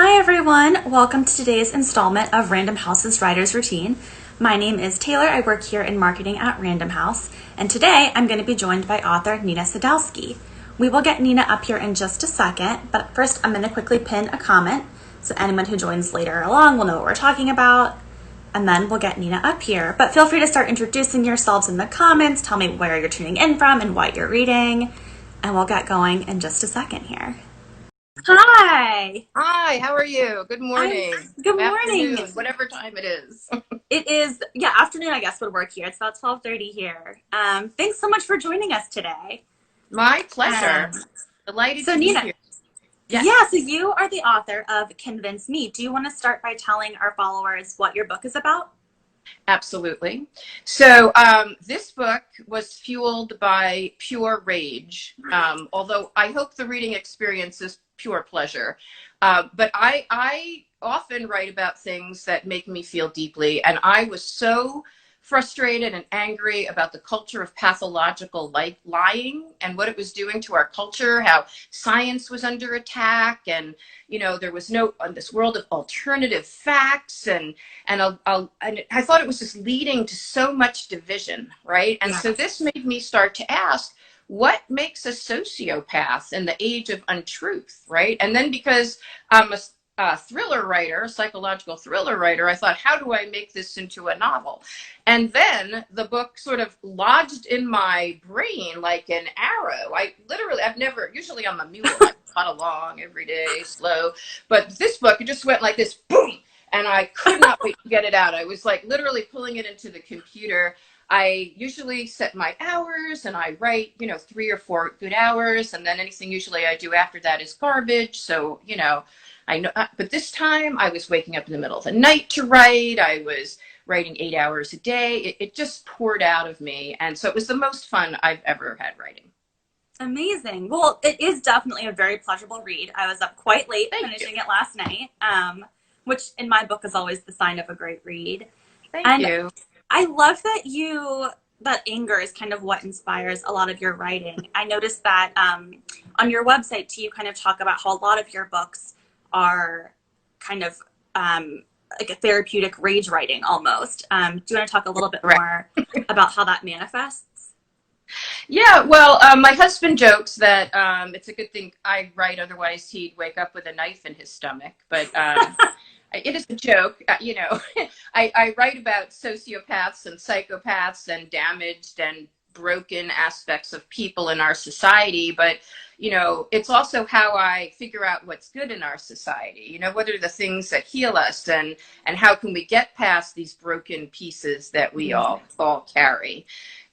Hi everyone, welcome to today's installment of Random House's Writer's Routine. My name is Taylor, I work here in marketing at Random House, and today I'm going to be joined by author Nina Sadowsky. We will get Nina up here in just a second, but first I'm going to quickly pin a comment so anyone who joins later along will know what we're talking about, and then we'll get Nina up here. But feel free to start introducing yourselves in the comments, tell me where you're tuning in from and what you're reading, and we'll get going in just a second here. Hi! Hi, how are you? Good I'm morning. good morning. Afternoon, whatever time it is. It is, yeah, afternoon, I guess, would work here. It's about 12:30 here. Thanks so much for joining us today. My pleasure. Um, Delighted so to be Nina, here. yeah, Yes, so you are the author of Convince Me. Do you want to start by telling our followers what your book is about? absolutely. So this book was fueled by pure rage, although I hope the reading experience is pure pleasure. But I often write about things that make me feel deeply, and I was so frustrated and angry about the culture of pathological lying and what it was doing to our culture, how science was under attack, and there was no this world of alternative facts, and I thought it was just leading to so much division, right? And Yeah. so this made me start to ask, what makes a sociopath in the age of untruth, right? And then because I'm a thriller writer, a psychological thriller writer, I thought, how do I make this into a novel? And then the book sort of lodged in my brain like an arrow. I've never, usually I'm a mule, I plod along every day, slow. But this book, it just went like this, boom, and I could not wait to get it out. I was like literally pulling it into the computer. I usually set my hours and I write, 3 or 4 good hours. And then anything usually I do after that is garbage. So, I know, but this time I was waking up in the middle of the night to write. I was writing 8 hours a day. It just poured out of me. And so it was the most fun I've ever had writing. Amazing. Well, it is definitely a very pleasurable read. I was up quite late Thank finishing you. it last night, which in my book is always the sign of a great read. Thank And you. I love that anger is kind of what inspires a lot of your writing. I noticed that on your website too, you kind of talk about how a lot of your books are kind of like a therapeutic rage writing almost. Do you want to talk a little bit Right. more about how that manifests? Yeah, well, my husband jokes that it's a good thing I write, otherwise he'd wake up with a knife in his stomach. But it is a joke. I write about sociopaths and psychopaths and damaged and broken aspects of people in our society, but it's also how I figure out what's good in our society. What are the things that heal us, and how can we get past these broken pieces that we all carry.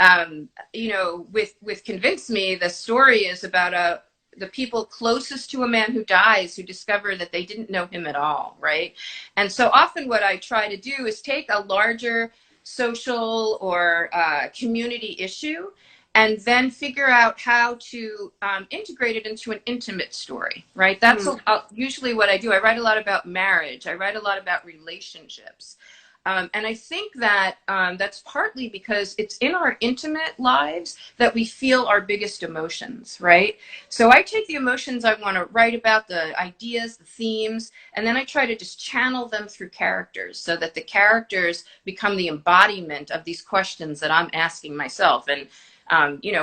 With Convince Me, the story is about the people closest to a man who dies, who discover that they didn't know him at all, right? And so often what I try to do is take a larger social or community issue and then figure out how to integrate it into an intimate story, right? That's usually what I do. I write a lot about marriage. I write a lot about relationships. And I think that that's partly because it's in our intimate lives that we feel our biggest emotions, right? So I take the emotions I want to write about, the ideas, the themes, and then I try to just channel them through characters so that the characters become the embodiment of these questions that I'm asking myself. And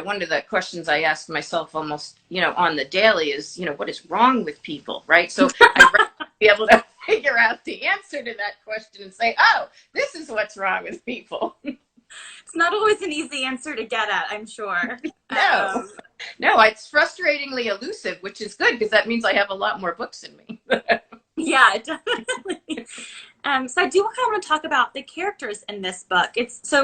one of the questions I ask myself almost, on the daily is, what is wrong with people, right? So I be able to figure out the answer to that question and say, oh, this is what's wrong with people. It's not always an easy answer to get at, I'm sure. No, it's frustratingly elusive, which is good because that means I have a lot more books in me. Yeah, definitely. So I do kind of want to talk about the characters in this book.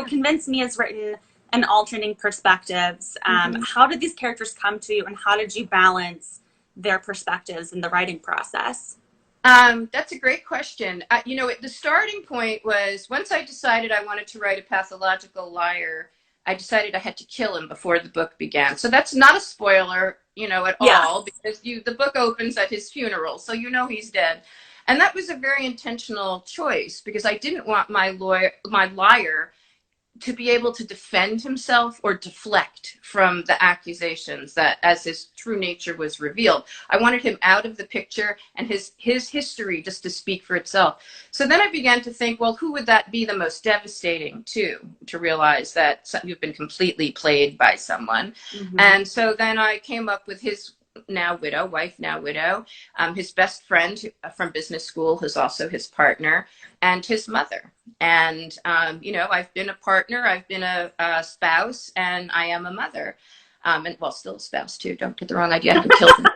Convince Me is written in alternating perspectives. How did these characters come to you, and how did you balance their perspectives in the writing process? That's a great question. The starting point was once I decided I wanted to write a pathological liar, I decided I had to kill him before the book began. So that's not a spoiler, at all, because the book opens at his funeral, so he's dead. And that was a very intentional choice because I didn't want my liar to be able to defend himself or deflect from the accusations that, as his true nature was revealed. I wanted him out of the picture and his history just to speak for itself. So then I began to think, well, who would that be the most devastating to realize that you've been completely played by someone? Mm-hmm. And so then I came up with his wife, now widow, his best friend from business school, who's also his partner, and his mother. And, I've been a partner, I've been a spouse, and I am a mother. And well, still a spouse too. Don't get the wrong idea. I haven't killed him.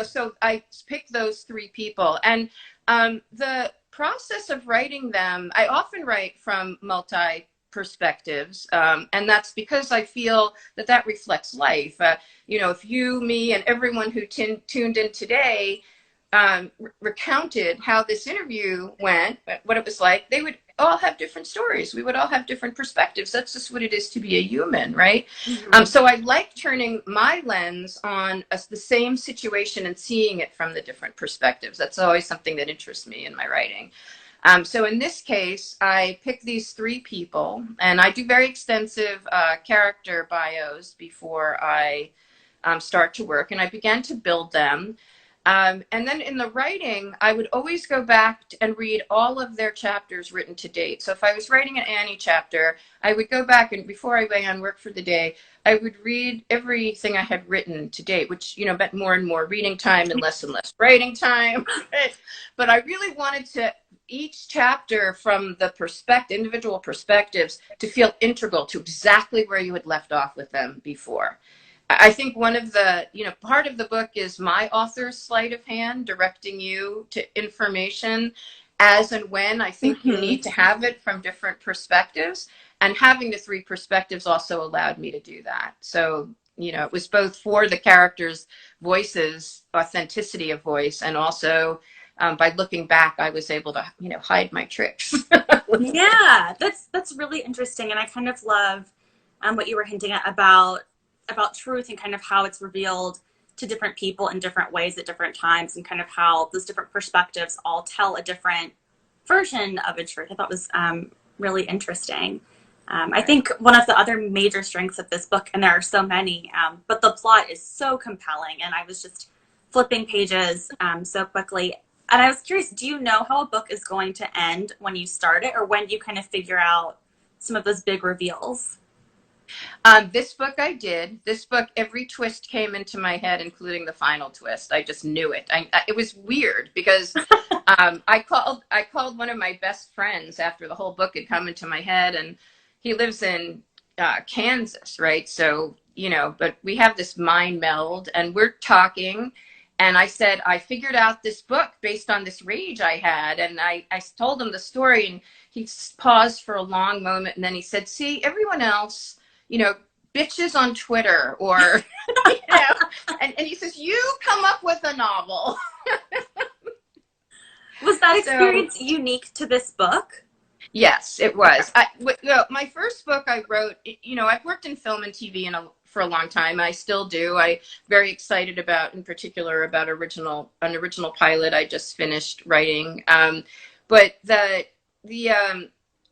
So I picked those three people. And the process of writing them, I often write from perspectives, and that's because I feel that reflects life. If you, me, and everyone who tuned in today recounted how this interview went, what it was like, they would all have different stories. We would all have different perspectives. That's just what it is to be a human, right? Mm-hmm. So I like turning my lens on the same situation and seeing it from the different perspectives. That's always something that interests me in my writing. So in this case, I picked these three people, and I do very extensive character bios before I start to work, and I began to build them. And then in the writing, I would always go back and read all of their chapters written to date. So if I was writing an Annie chapter, I would go back, and before I began work for the day, I would read everything I had written to date, which, meant more and more reading time and less writing time. But I really wanted to each chapter from the individual perspectives to feel integral to exactly where you had left off with them before. I think one of the, part of the book is my author's sleight of hand, directing you to information as and when I think Mm-hmm. you need to have it from different perspectives. And having the three perspectives also allowed me to do that. So, it was both for the characters' voices, authenticity of voice, and also by looking back, I was able to, hide my tricks. Yeah, that's really interesting, and I kind of love what you were hinting at about truth and kind of how it's revealed to different people in different ways at different times, and kind of how those different perspectives all tell a different version of a truth. I thought was really interesting. I think one of the other major strengths of this book, and there are so many, but the plot is so compelling, and I was just flipping pages so quickly. And I was curious, do you know how a book is going to end when you start it, or when do you kind of figure out some of those big reveals? This book I did. This book, every twist came into my head, including the final twist. I just knew it. It was weird because I called one of my best friends after the whole book had come into my head, and he lives in Kansas, right? So, but we have this mind meld, and we're talking. And I said, I figured out this book based on this rage I had. And I told him the story, and he paused for a long moment. And then he said, see, everyone else, bitches on Twitter or, and he says, you come up with a novel. Was that experience unique to this book? Yes, it was. My first book I wrote, I've worked in film and TV for a long time. I still do. I'm very excited in particular about an original pilot I just finished writing. But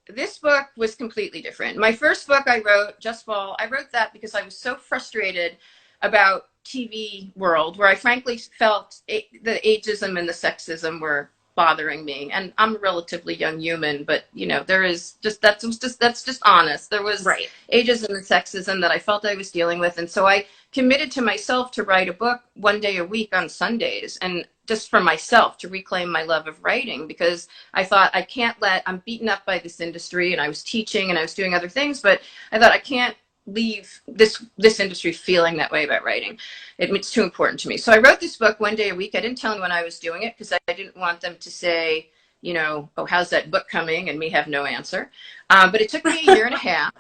this book was completely different. My first book I wrote, Just Fall, I wrote that because I was so frustrated about TV world, where I frankly felt the ageism and the sexism were bothering me. And I'm a relatively young human, but there is that's just honest. There was ageism and sexism that I felt I was dealing with. And so I committed to myself to write a book one day a week on Sundays, and just for myself to reclaim my love of writing, because I thought I'm beaten up by this industry, and I was teaching and I was doing other things, but I thought I can't leave this industry feeling that way about writing. It's too important to me. So I wrote this book one day a week. I didn't tell anyone I was doing it because I didn't want them to say, oh, how's that book coming? And me have no answer. But it took me a year and a half,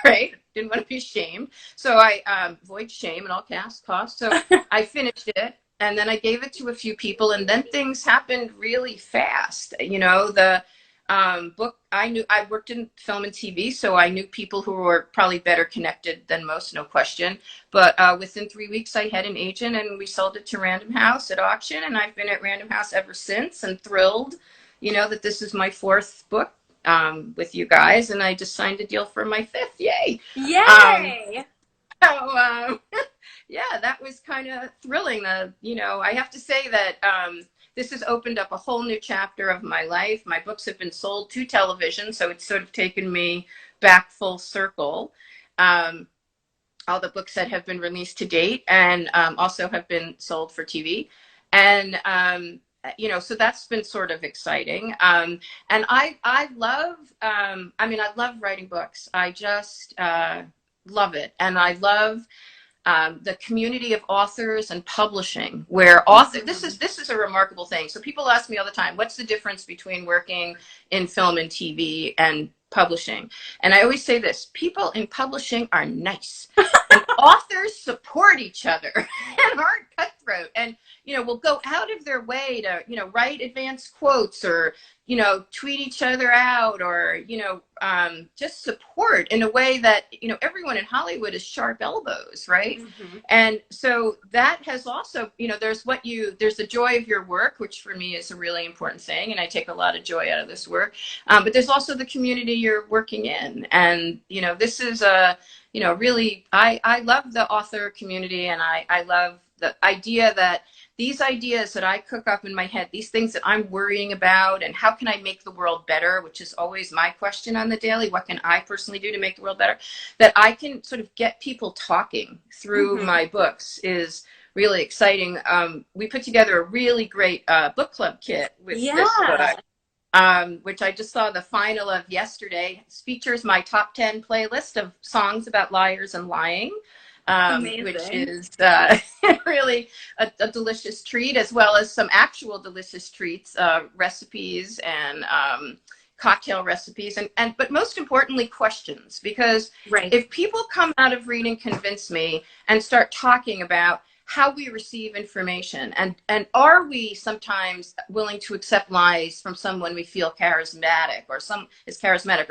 right? Didn't want to be ashamed. So I avoid shame at all costs. So I finished it. And then I gave it to a few people, and then things happened really fast. The book, I worked in film and TV, so I knew people who were probably better connected than most, no question. But within 3 weeks, I had an agent, and we sold it to Random House at auction, and I've been at Random House ever since, and thrilled that this is my fourth book with you guys, and I just signed a deal for my fifth. Yay! Um, Yay! so yeah, that was kind of thrilling. I have to say that this has opened up a whole new chapter of my life. My books have been sold to television, so it's sort of taken me back full circle. Um, all the books that have been released to date, and also have been sold for TV. And so that's been sort of exciting. And I love, I love writing books. I just love it. And I love the community of authors and publishing, where this is a remarkable thing. So people ask me all the time, what's the difference between working in film and TV and publishing? And I always say this: people in publishing are nice, and authors support each other and aren't cutthroat, and will go out of their way to write advanced quotes, or tweet each other out, or just support in a way that everyone in Hollywood is sharp elbows, right? Mm-hmm. And so that has also, there's the joy of your work, which for me is a really important thing, and I take a lot of joy out of this work. But there's also the community you're working in, and this is really, I love the author community, and I love the idea that these ideas that I cook up in my head, these things that I'm worrying about, and how can I make the world better, which is always my question on the daily, what can I personally do to make the world better, that I can sort of get people talking through my books, is really exciting. We put together a really great book club kit with this book, which I just saw the final of yesterday. It features my top 10 playlist of songs about liars and lying. Which is really a delicious treat, as well as some actual delicious treats, recipes, and cocktail recipes, but most importantly, questions. Because if people come out of reading Convince Me and start talking about how we receive information, and are we sometimes willing to accept lies from someone we feel charismatic, or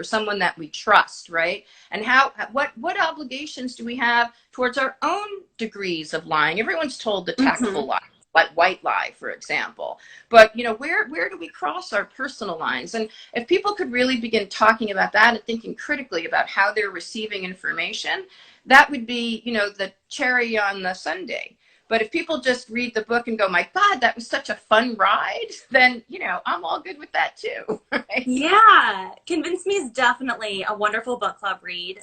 someone that we trust, right? And what obligations do we have towards our own degrees of lying? Everyone's told the tactful lie, like white lie, for example. But where do we cross our personal lines? And if people could really begin talking about that and thinking critically about how they're receiving information, that would be the cherry on the sundae. But if people just read the book and go, my God, that was such a fun ride, then, I'm all good with that too. Right? Yeah. Convince Me is definitely a wonderful book club read.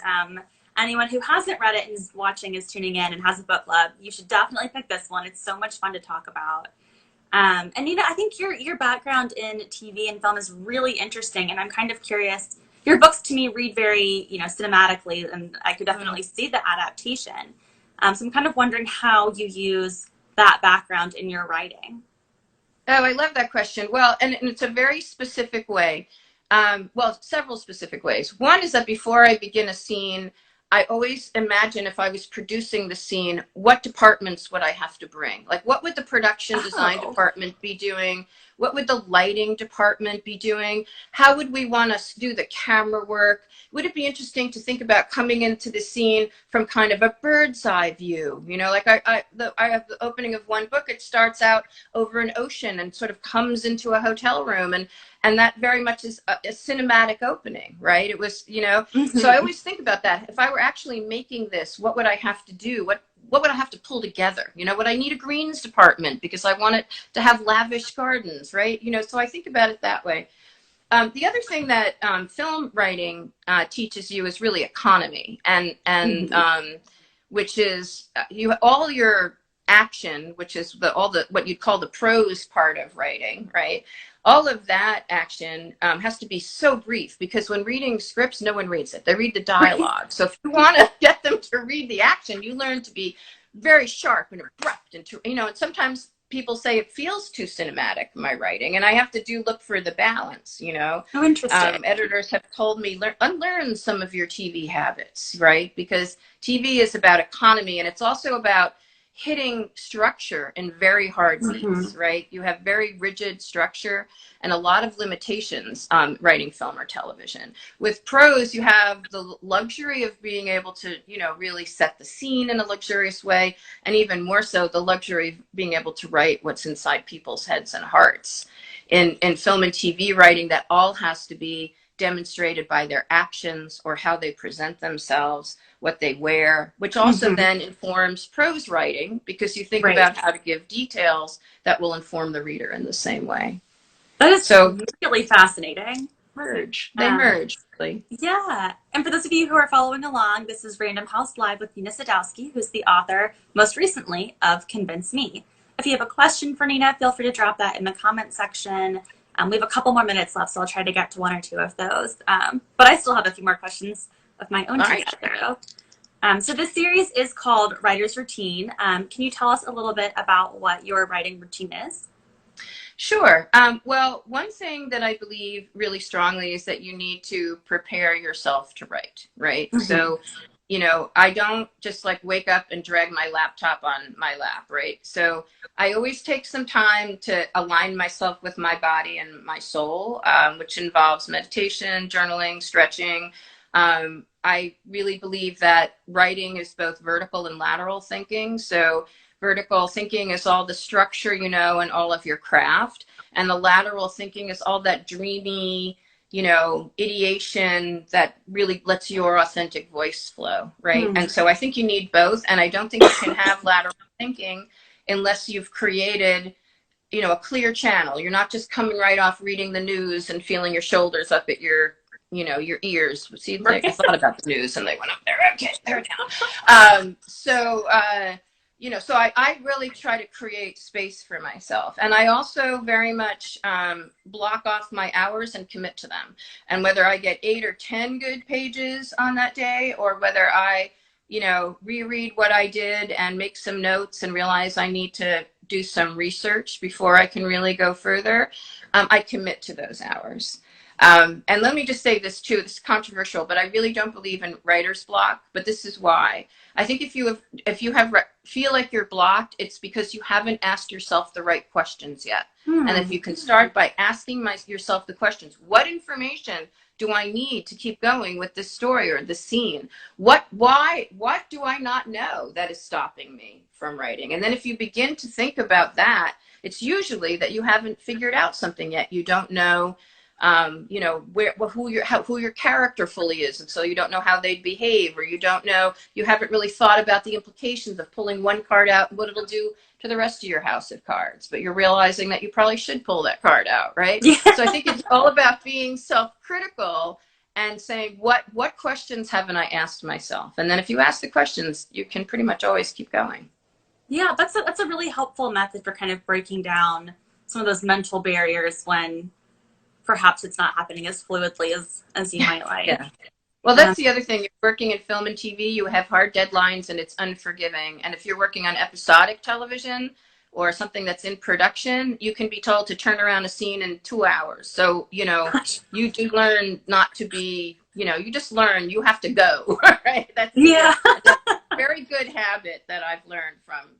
Anyone who hasn't read it and is watching, is tuning in and has a book club, you should definitely pick this one. It's so much fun to talk about. And I think your background in TV and film is really interesting, and I'm kind of curious. Your books to me read very, cinematically, and I could definitely see the adaptation. So I'm kind of wondering how you use that background in your writing. Oh, I love that question. Well, and it's a very specific way. Several specific ways. One is that before I begin a scene, I always imagine, if I was producing the scene, what departments would I have to bring? Like, what would the production design department be doing? What would the lighting department be doing? How would we want to do the camera work? Would it be interesting to think about coming into the scene from kind of a bird's eye view? Like I have the opening of one book. It starts out over an ocean and sort of comes into a hotel room, and that very much is a cinematic opening, right? It was, so I always think about that. If I were actually making this, what would I have to do? What would I have to pull together? Would I need a greens department because I want it to have lavish gardens, right? So I think about it that way. The other thing that film writing teaches you is really economy, and which is all your action, which is what you'd call the prose part of writing, right? All of that action has to be so brief, because when reading scripts, no one reads it. They read the dialogue. So if you want to get them to read the action, you learn to be very sharp and abrupt, and and sometimes people say it feels too cinematic, my writing, and I have to look for the balance. Oh, interesting. Editors have told me, unlearn some of your TV habits, right? Because TV is about economy, and it's also about hitting structure in very hard Mm-hmm. beats, right? You have very rigid structure and a lot of limitations writing film or television. With prose, you have the luxury of being able to, really set the scene in a luxurious way, and even more so, the luxury of being able to write what's inside people's heads and hearts. In film and TV writing, that all has to be demonstrated by their actions or how they present themselves, what they wear, which also Mm-hmm. then informs prose writing, because you think Right. about how to give details that will inform the reader in the same way. That is So really fascinating. they Um, merge really. yeah. And for those of you who are following along, this is Random House Live with Nina Sadowsky, who's the author, most recently, of Convince Me. If you have a question for Nina, feel free to drop that in the comment section. We have a couple more minutes left, so I'll try to get to one or two of those. But I still have a few more questions of my own All to right. get through. So this series is called Writer's Routine. Can you tell us a little bit about what your writing routine is? Sure. Well, one thing that I believe really strongly is that you need to prepare yourself to write, right? Mm-hmm. So, I don't just like wake up and drag my laptop on my lap, right? So I always take some time to align myself with my body and my soul, which involves meditation, journaling, stretching. I really believe that writing is both vertical and lateral thinking. So vertical thinking is all the structure, and all of your craft. And the lateral thinking is all that dreamy, ideation that really lets your authentic voice flow, right? Hmm. And so I think you need both. And I don't think you can have lateral thinking unless you've created, a clear channel. You're not just coming right off reading the news and feeling your shoulders up at your ears. See, like I Right. thought about the news and they went up there. Okay, they're down. So I really try to create space for myself. And I also very much block off my hours and commit to them. And whether I get 8 or 10 good pages on that day, or whether I, reread what I did and make some notes and realize I need to do some research before I can really go further, I commit to those hours. And let me just say this too, this is controversial, but I really don't believe in writer's block, but this is why. I think if you feel like you're blocked, it's because you haven't asked yourself the right questions yet. And if Hmm. you can start by asking yourself the questions, what information do I need to keep going with this story or this scene? What do I not know that is stopping me from writing? And then if you begin to think about that, it's usually that you haven't figured out something yet. You don't know who your character fully is, and so you don't know how they'd behave, or you haven't really thought about the implications of pulling one card out and what it'll do to the rest of your house of cards, but you're realizing that you probably should pull that card out, right? Yeah. So I think it's all about being self-critical and saying, what questions haven't I asked myself? And then if you ask the questions, you can pretty much always keep going. Yeah, that's a really helpful method for kind of breaking down some of those mental barriers when perhaps it's not happening as fluidly as you might like. Yeah. Well, Um, that's the other thing. You're working in film and TV, you have hard deadlines and it's unforgiving. And if you're working on episodic television or something that's in production, you can be told to turn around a scene in 2 hours. So, gosh. you do learn not to be, you just learn you have to go, right? That's Yeah. a very good habit that I've learned from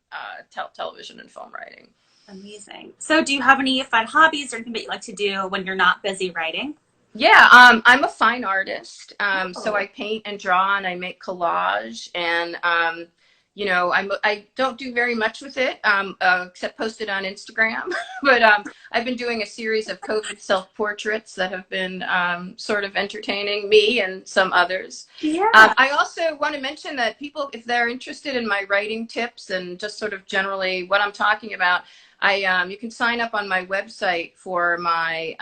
television and film writing. Amazing. So, do you have any fun hobbies or anything that you like to do when you're not busy writing? Yeah, I'm a fine artist. So Oh. I paint and draw and I make collage, and I don't do very much with it, except post it on Instagram. But I've been doing a series of COVID self-portraits that have been sort of entertaining me and some others. Yeah. I also want to mention that people, if they're interested in my writing tips and just sort of generally what I'm talking about, you can sign up on my website for my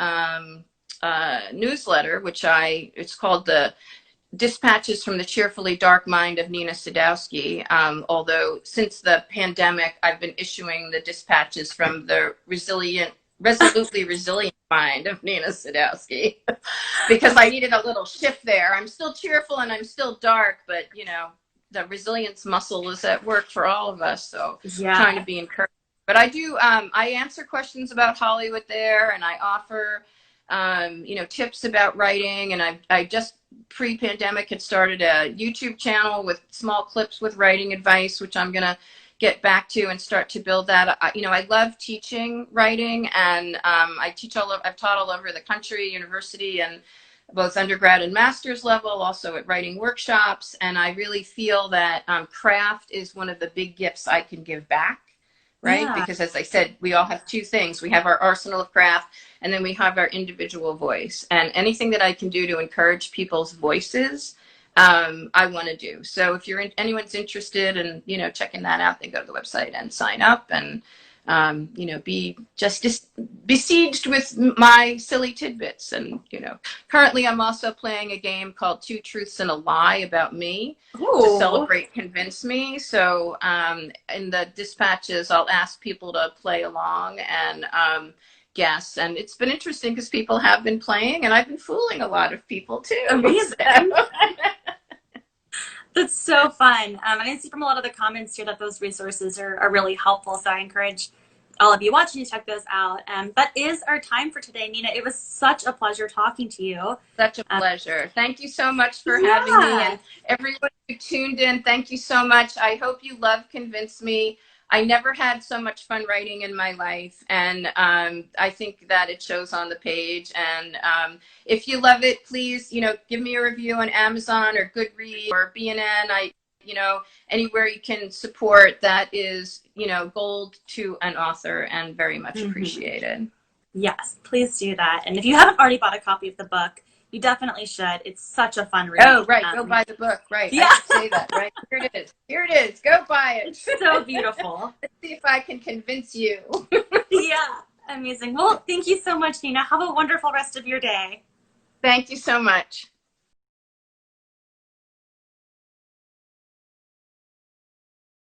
newsletter, it's called the Dispatches from the Cheerfully Dark Mind of Nina Sadowsky. Although since the pandemic, I've been issuing the dispatches from the resolutely resilient mind of Nina Sadowsky, because I needed a little shift there. I'm still cheerful and I'm still dark, but the resilience muscle is at work for all of us. So trying to Yeah. be encouraged. But I do, I answer questions about Hollywood there, and I offer tips about writing. And I just pre-pandemic had started a YouTube channel with small clips with writing advice, which I'm going to get back to and start to build that. I love teaching writing, and I've taught all over the country, university, and both undergrad and master's level, also at writing workshops. And I really feel that craft is one of the big gifts I can give back, right? Yeah. Because as I said, we all have two things. We have our arsenal of craft, and then we have our individual voice. And anything that I can do to encourage people's voices, I want to do. So if anyone's interested in, checking that out, they go to the website and sign up, and be just besieged with my silly tidbits. And, currently I'm also playing a game called Two Truths and a Lie about me. Ooh. To celebrate Convince Me. So in the dispatches, I'll ask people to play along and guess. And it's been interesting because people have been playing, and I've been fooling a lot of people too. Amazing. That's so fun. And I see from a lot of the comments here that those resources are really helpful. So I encourage all of you watching to check those out. That is our time for today, Nina. It was such a pleasure talking to you. Such a pleasure. Thank you so much for having me. And everyone who tuned in, thank you so much. I hope you love Convince Me. I never had so much fun writing in my life, and I think that it shows on the page. And if you love it, please, give me a review on Amazon or Goodreads or BNN. Anywhere you can support that is, gold to an author, and very much appreciated. Yes, please do that. And if you haven't already bought a copy of the book, you definitely should. It's such a fun read. Oh, right. Go buy the book. Right. Yeah. I should say that. Right. Here it is. Here it is. Go buy it. So beautiful. Let's see if I can convince you. Yeah. Amazing. Well, thank you so much, Nina. Have a wonderful rest of your day. Thank you so much.